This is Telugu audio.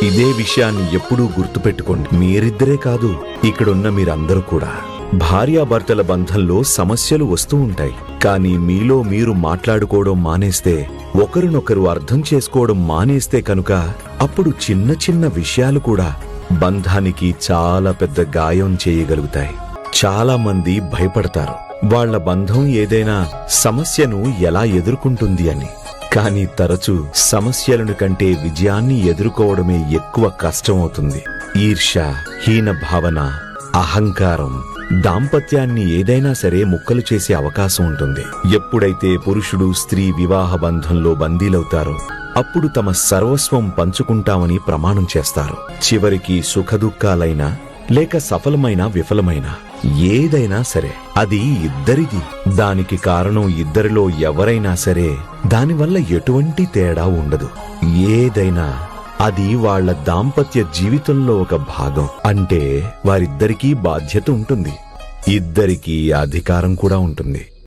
ఇదే విషయాన్ని ఎప్పుడూ గుర్తుపెట్టుకోండి. మీరిద్దరే కాదు, ఇక్కడున్న మీరందరూ కూడా. భార్యాభర్తల బంధంలో సమస్యలు వస్తూ ఉంటాయి. కానీ మీలో మీరు మాట్లాడుకోవడం మానేస్తే, ఒకరినొకరు అర్థం చేసుకోవడం మానేస్తే కనుక అప్పుడు చిన్న చిన్న విషయాలు కూడా బంధానికి చాలా పెద్ద గాయం చేయగలుగుతాయి. చాలా మంది భయపడతారు వాళ్ల బంధం ఏదైనా సమస్యను ఎలా ఎదుర్కొంటుంది అని. కానీ తరచూ సమస్యలను కంటే విజయాన్ని ఎదుర్కోవడమే ఎక్కువ కష్టమవుతుంది. ఈర్ష్య, హీన భావన, అహంకారం దాంపత్యాన్ని ఏదైనా సరే ముక్కలు చేసే అవకాశం ఉంటుంది. ఎప్పుడైతే పురుషుడు స్త్రీ వివాహ బంధంలో బందీలవుతారో అప్పుడు తమ సర్వస్వం పంచుకుంటామని ప్రమాణం చేస్తారు. చివరికి సుఖదుఖాలైనా లేక సఫలమైన విఫలమైనా ఏదైనా సరే అది ఇద్దరిది. దానికి కారణం ఇద్దరిలో ఎవరైనా సరే దానివల్ల ఎటువంటి తేడా ఉండదు. ఏదైనా అది వాళ్ల దాంపత్య జీవితంలో ఒక భాగం. అంటే వారిద్దరికీ బాధ్యత ఉంటుంది, ఇద్దరికీ అధికారం కూడా ఉంటుంది.